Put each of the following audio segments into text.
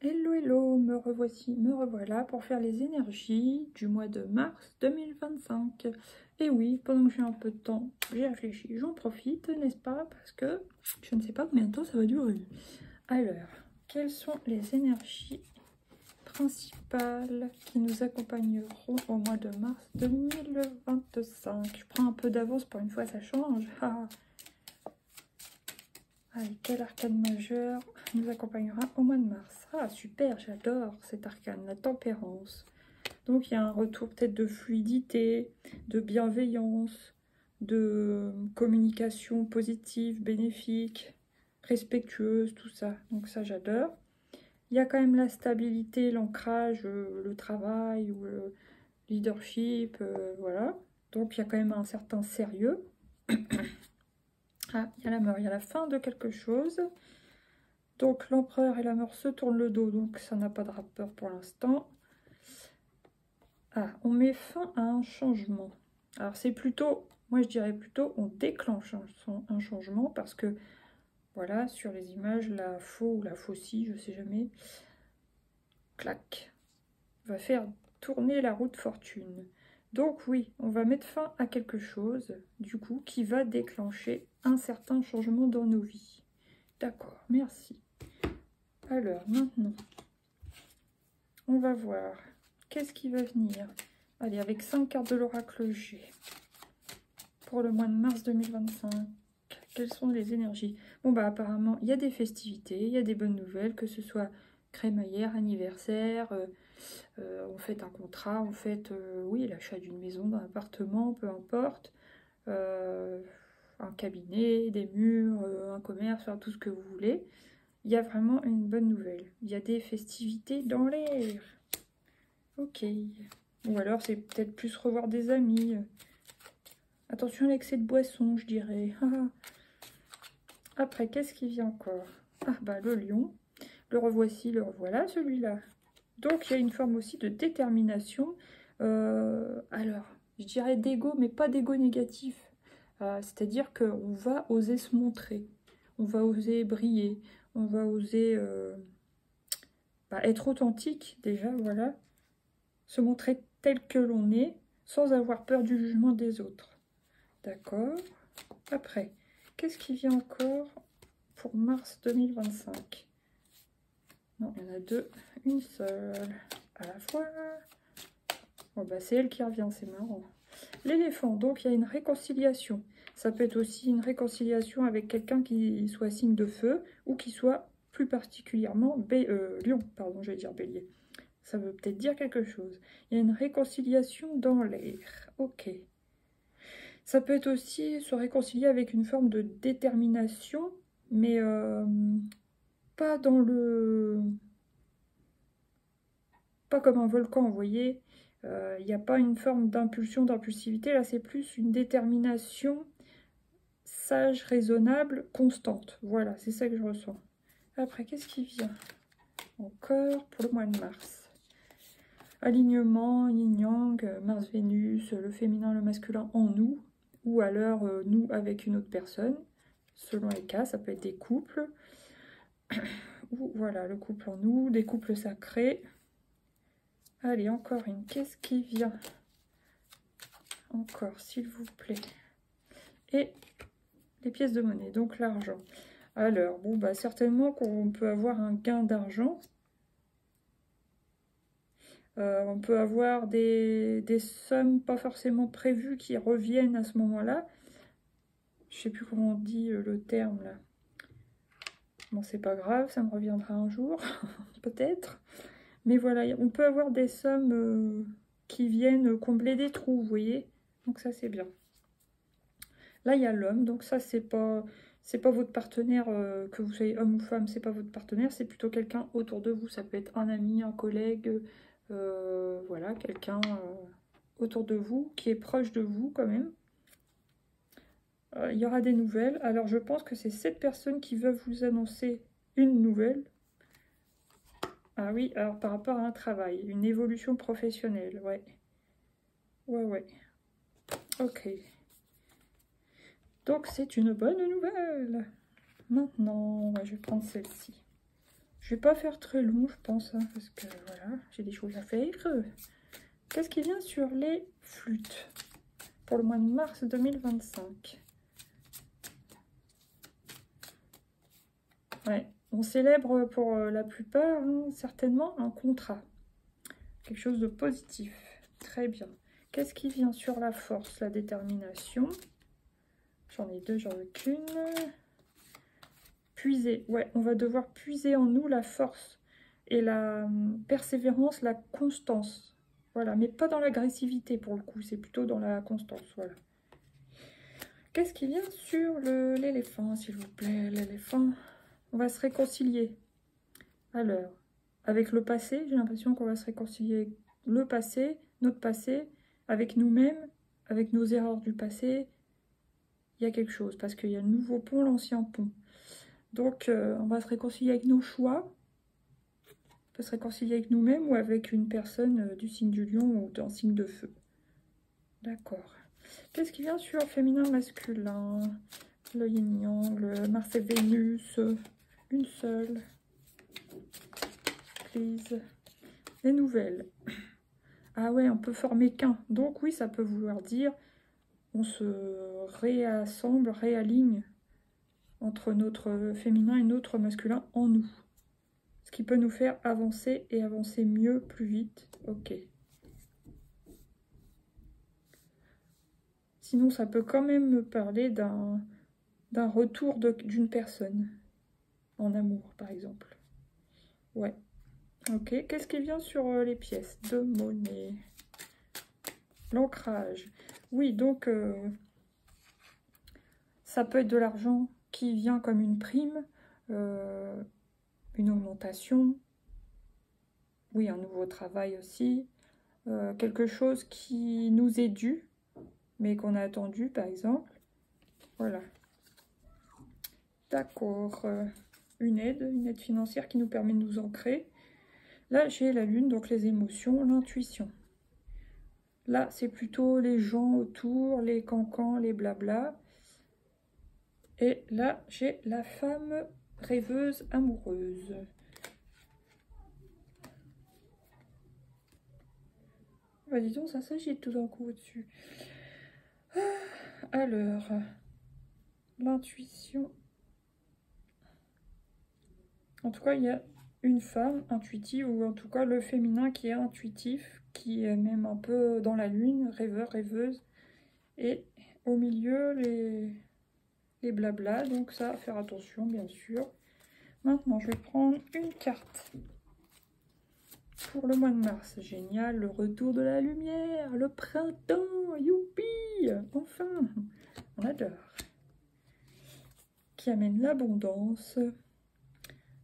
Hello, hello, me revoici, me revoilà pour faire les énergies du mois de mars 2025. Et oui, pendant que j'ai un peu de temps, j'ai réfléchi, j'en profite, n'est-ce pas? Parce que je ne sais pas combien de temps ça va durer. Alors, quelles sont les énergies principales qui nous accompagneront au mois de mars 2025? Je prends un peu d'avance, pour une fois ça change. Allez, quel arcane majeur nous accompagnera au mois de mars? Ah, super, j'adore cet arcane, la tempérance. Donc, il y a un retour peut-être de fluidité, de bienveillance, de communication positive, bénéfique, respectueuse, tout ça. Donc, ça, j'adore. Il y a quand même la stabilité, l'ancrage, le travail ou le leadership, voilà. Donc, il y a quand même un certain sérieux. Ah, il y a la mort, il y a la fin de quelque chose. Donc l'empereur et la mort se tournent le dos, donc ça n'a pas de rapport pour l'instant. Ah, on met fin à un changement. Alors c'est plutôt, moi je dirais plutôt, on déclenche un changement parce que, voilà, sur les images, la faux ou la faucille, je sais jamais, clac, va faire tourner la roue de fortune. Donc oui, on va mettre fin à quelque chose, du coup, qui va déclencher un certain changement dans nos vies. D'accord, merci. Alors, maintenant, on va voir. Qu'est-ce qui va venir? Allez, avec 5 cartes de l'oracle G. Pour le mois de mars 2025. Quelles sont les énergies? Bon, bah apparemment, il y a des festivités, il y a des bonnes nouvelles, que ce soit crémaillère, anniversaire, on fête un contrat, on fête, oui, l'achat d'une maison, d'un appartement, peu importe. Un cabinet, des murs, un commerce, enfin, tout ce que vous voulez. Il y a vraiment une bonne nouvelle. Il y a des festivités dans l'air. Ok. Ou alors c'est peut-être plus revoir des amis. Attention à l'excès de boisson, je dirais. Après, qu'est-ce qui vient encore? Ah bah le lion. Le revoici, le revoilà, celui-là. Donc il y a une forme aussi de détermination. Alors, je dirais d'ego, mais pas d'ego négatif. C'est-à-dire qu'on va oser se montrer. On va oser briller. On va oser être authentique, déjà, voilà. Se montrer tel que l'on est, sans avoir peur du jugement des autres. D'accord. Après, qu'est-ce qui vient encore pour mars 2025? Non, il y en a deux. Une seule à la fois. Bon, bah, c'est elle qui revient, c'est marrant. L'éléphant, donc il y a une réconciliation. Ça peut être aussi une réconciliation avec quelqu'un qui soit signe de feu ou qui soit plus particulièrement lion, pardon, j'allais dire bélier. Ça veut peut-être dire quelque chose. Il y a une réconciliation dans l'air. Ok. Ça peut être aussi se réconcilier avec une forme de détermination, mais pas dans le... pas comme un volcan, vous voyez. Il n'y a pas une forme d'impulsion, d'impulsivité. Là, c'est plus une détermination sage, raisonnable, constante. Voilà, c'est ça que je ressens. Après, qu'est-ce qui vient encore pour le mois de mars? Alignement, yin-yang, Mars-Vénus, le féminin, le masculin en nous, ou alors nous avec une autre personne, selon les cas, ça peut être des couples, ou voilà, le couple en nous, des couples sacrés. Allez, encore une, qu'est-ce qui vient? Encore, s'il vous plaît. Et les pièces de monnaie, donc l'argent. Alors, bon, bah certainement qu'on peut avoir un gain d'argent. On peut avoir des sommes pas forcément prévues qui reviennent à ce moment-là. Je sais plus comment on dit le terme là. Bon, c'est pas grave, ça me reviendra un jour, peut-être. Mais voilà, on peut avoir des sommes qui viennent combler des trous, vous voyez. Donc ça, c'est bien. Là, il y a l'homme, donc ça, c'est pas votre partenaire, que vous soyez homme ou femme, c'est pas votre partenaire, c'est plutôt quelqu'un autour de vous. Ça peut être un ami, un collègue, voilà, quelqu'un autour de vous, qui est proche de vous quand même. Il y aura des nouvelles. Alors, je pense que c'est cette personne qui va vous annoncer une nouvelle. Ah oui, alors par rapport à un travail, une évolution professionnelle, ouais. Ouais. Ok. Donc, c'est une bonne nouvelle. Maintenant, je vais prendre celle-ci. Je vais pas faire très long, je pense, hein, parce que voilà, j'ai des choses à faire. Qu'est-ce qui vient sur les flûtes pour le mois de mars 2025? Ouais, on célèbre pour la plupart, hein, certainement, un contrat. Quelque chose de positif. Très bien. Qu'est-ce qui vient sur la force, la détermination? J'en ai deux, j'en veux qu'une. Puiser. Ouais, on va devoir puiser en nous la force et la persévérance, la constance. Voilà, mais pas dans l'agressivité pour le coup, c'est plutôt dans la constance. Voilà. Qu'est-ce qui vient sur l'éléphant, s'il vous plaît? L'éléphant. On va se réconcilier. Alors, avec le passé, j'ai l'impression qu'on va se réconcilier avec le passé, notre passé, avec nous-mêmes, avec nos erreurs du passé. Il y a quelque chose, parce qu'il y a le nouveau pont, l'ancien pont. Donc, on va se réconcilier avec nos choix. On peut se réconcilier avec nous-mêmes ou avec une personne du signe du lion ou d'un signe de feu. D'accord. Qu'est-ce qui vient sur féminin, masculin? Le yin-yang, le Mars et Vénus. Une seule. Please. Les nouvelles. Ah ouais, on peut former qu'un. Donc oui, ça peut vouloir dire on se réassemble, réaligne entre notre féminin et notre masculin en nous. Ce qui peut nous faire avancer et avancer mieux, plus vite. Ok. Sinon, ça peut quand même me parler d'un retour d'une personne. En amour, par exemple. Ouais. Ok. Qu'est-ce qui vient sur les pièces de monnaie? L'ancrage. Oui, donc, ça peut être de l'argent qui vient comme une prime, une augmentation, oui, un nouveau travail aussi, quelque chose qui nous est dû, mais qu'on a attendu, par exemple. Voilà. D'accord. Une aide financière qui nous permet de nous ancrer. Là, j'ai la lune, donc les émotions, l'intuition. Là, c'est plutôt les gens autour, les cancans, les blabla. Et là, j'ai la femme rêveuse, amoureuse. Bah, dis donc, ça s'agit tout d'un coup au-dessus. Alors, l'intuition. En tout cas, il y a une femme intuitive, ou en tout cas le féminin qui est intuitif, qui est même un peu dans la lune, rêveur, rêveuse. Et au milieu, les blabla, donc ça, à faire attention, bien sûr. Maintenant, je vais prendre une carte pour le mois de mars. Génial, le retour de la lumière, le printemps, youpi, enfin, on adore. Qui amène l'abondance,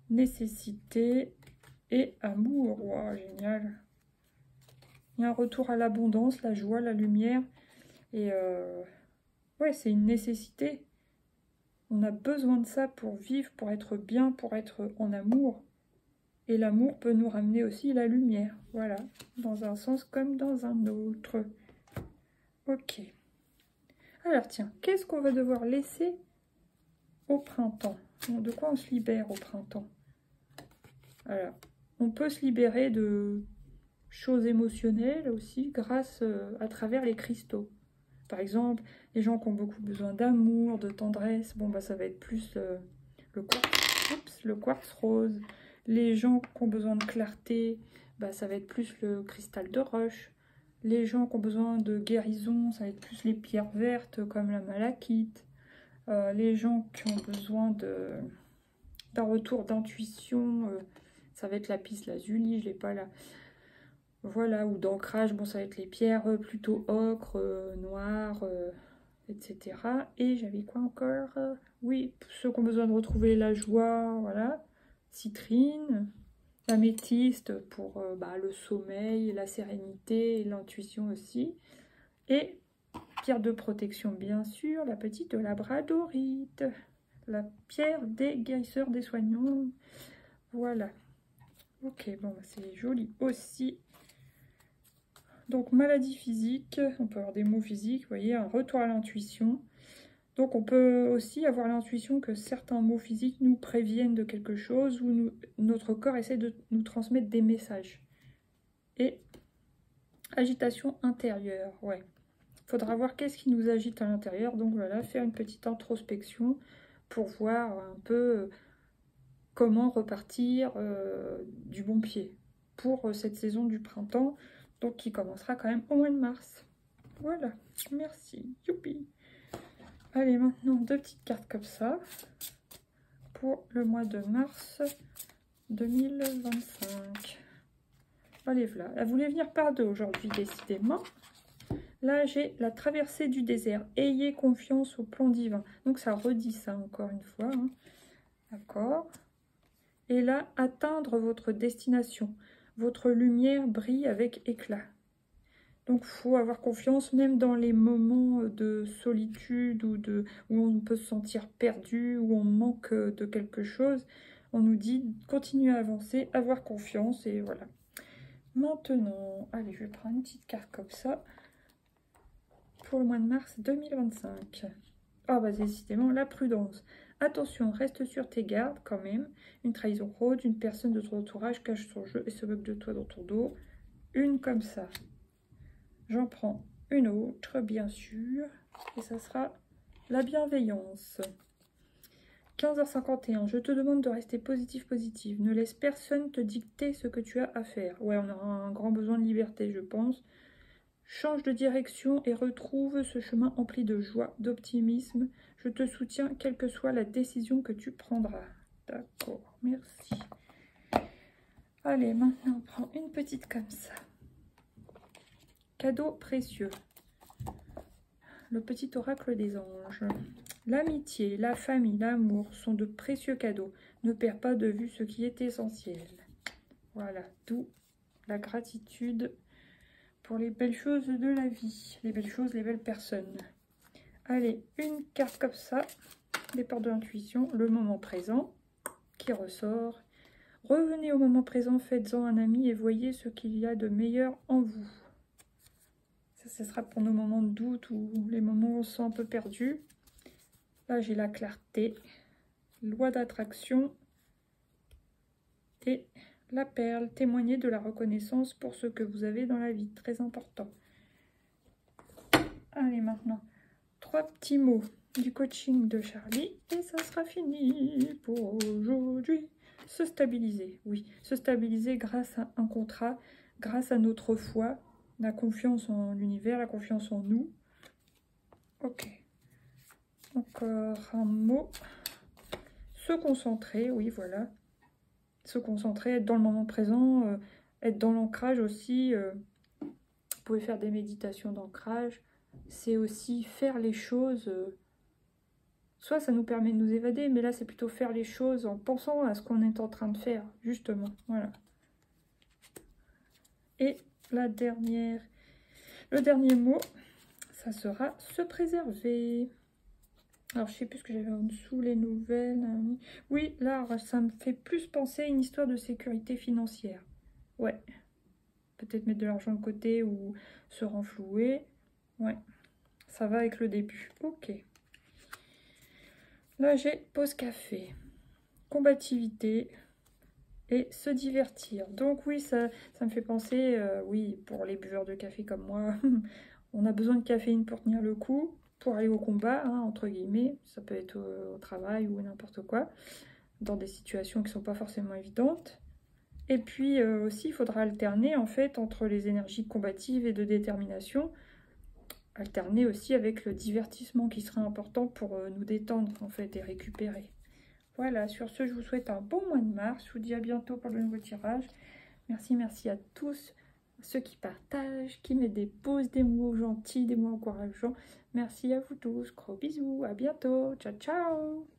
nécessité et amour. Wow, génial. Il y a un retour à l'abondance, la joie, la lumière. Et ouais, c'est une nécessité. On a besoin de ça pour vivre, pour être bien, pour être en amour. Et l'amour peut nous ramener aussi la lumière. Voilà, dans un sens comme dans un autre. Ok. Alors tiens, qu'est-ce qu'on va devoir laisser au printemps? De quoi on se libère au printemps? Alors, on peut se libérer de choses émotionnelles aussi grâce à travers les cristaux. Par exemple, les gens qui ont beaucoup besoin d'amour, de tendresse, bon bah ça va être plus le quartz rose. Les gens qui ont besoin de clarté, bah ça va être plus le cristal de roche. Les gens qui ont besoin de guérison, ça va être plus les pierres vertes comme la malachite. Les gens qui ont besoin d'un retour d'intuition, ça va être la lapis lazuli, je l'ai pas là. Voilà, ou d'ancrage, bon ça va être les pierres plutôt ocre, noires, etc. Et j'avais quoi encore? Oui, ceux qui ont besoin de retrouver la joie, voilà. Citrine, l'améthyste pour le sommeil, la sérénité, l'intuition aussi. Et pierre de protection, bien sûr, la petite labradorite. La pierre des guérisseurs, des soignants. Voilà. Ok, bon, c'est joli aussi. Donc, maladie physique, on peut avoir des mots physiques, vous voyez, un retour à l'intuition. Donc on peut aussi avoir l'intuition que certains mots physiques nous préviennent de quelque chose ou notre corps essaie de nous transmettre des messages. Et agitation intérieure, ouais. Il faudra voir qu'est-ce qui nous agite à l'intérieur. Donc voilà, faire une petite introspection pour voir un peu comment repartir du bon pied pour cette saison du printemps, donc qui commencera quand même au mois de mars. Voilà, merci, youpi. Allez, maintenant, 2 petites cartes comme ça pour le mois de mars 2025. Allez, voilà. Elle voulait venir par deux aujourd'hui, décidément. Là, j'ai la traversée du désert. Ayez confiance au plan divin. Donc, ça redit ça encore une fois. Hein. D'accord. Et là, atteindre votre destination. Votre lumière brille avec éclat. Donc, il faut avoir confiance, même dans les moments de solitude ou où on peut se sentir perdu, où on manque de quelque chose. On nous dit, continuez à avancer, avoir confiance, et voilà. Maintenant, allez, je vais prendre une petite carte comme ça pour le mois de mars 2025. Ah bah décidément, la prudence. Attention, reste sur tes gardes quand même. Une trahison rôde, une personne de ton entourage cache son jeu et se moque de toi dans ton dos. Une comme ça. J'en prends une autre, bien sûr. Et ça sera la bienveillance. 15h51. Je te demande de rester positive. Ne laisse personne te dicter ce que tu as à faire. Ouais, on aura un grand besoin de liberté, je pense. Change de direction et retrouve ce chemin empli de joie, d'optimisme. Je te soutiens, quelle que soit la décision que tu prendras. D'accord, merci. Allez, maintenant, on prend une petite comme ça. Cadeau précieux. Le petit oracle des anges. L'amitié, la famille, l'amour sont de précieux cadeaux. Ne perds pas de vue ce qui est essentiel. Voilà, d'où la gratitude pour les belles choses de la vie. Les belles choses, les belles personnes. Allez, une carte comme ça. Les portes de l'intuition. Le moment présent qui ressort. Revenez au moment présent, faites-en un ami et voyez ce qu'il y a de meilleur en vous. Ça, ce sera pour nos moments de doute ou les moments où on se sent un peu perdu. Là, j'ai la clarté, loi d'attraction et la perle. Témoignez de la reconnaissance pour ce que vous avez dans la vie. Très important. Allez, maintenant, 3 petits mots du coaching de Charlie. Et ça sera fini pour aujourd'hui. Se stabiliser, oui. Se stabiliser grâce à un contrat, grâce à notre foi, la confiance en l'univers, la confiance en nous. Ok. Encore un mot. Se concentrer, oui, voilà. Se concentrer, être dans le moment présent, être dans l'ancrage aussi. Vous pouvez faire des méditations d'ancrage. C'est aussi faire les choses. Soit ça nous permet de nous évader, mais là c'est plutôt faire les choses en pensant à ce qu'on est en train de faire, justement. Voilà. Et le dernier mot, ça sera se préserver. Alors, je sais plus ce que j'avais en dessous, les nouvelles. Oui, là, ça me fait plus penser à une histoire de sécurité financière. Ouais. Peut-être mettre de l'argent de côté ou se renflouer. Ouais. Ça va avec le début. Ok. Là, j'ai pause café. Combativité. Et se divertir. Donc oui, ça me fait penser, oui, pour les buveurs de café comme moi, on a besoin de caféine pour tenir le coup. Pour aller au combat, hein, entre guillemets, ça peut être au travail ou n'importe quoi, dans des situations qui ne sont pas forcément évidentes. Et puis aussi, il faudra alterner en fait entre les énergies combatives et de détermination, alterner aussi avec le divertissement qui sera important pour nous détendre en fait et récupérer. Voilà, sur ce, je vous souhaite un bon mois de mars, je vous dis à bientôt pour le nouveau tirage. Merci à tous ceux qui partagent, qui mettent des pauses, des mots gentils, des mots encourageants. Merci à vous tous, gros bisous, à bientôt, ciao ciao.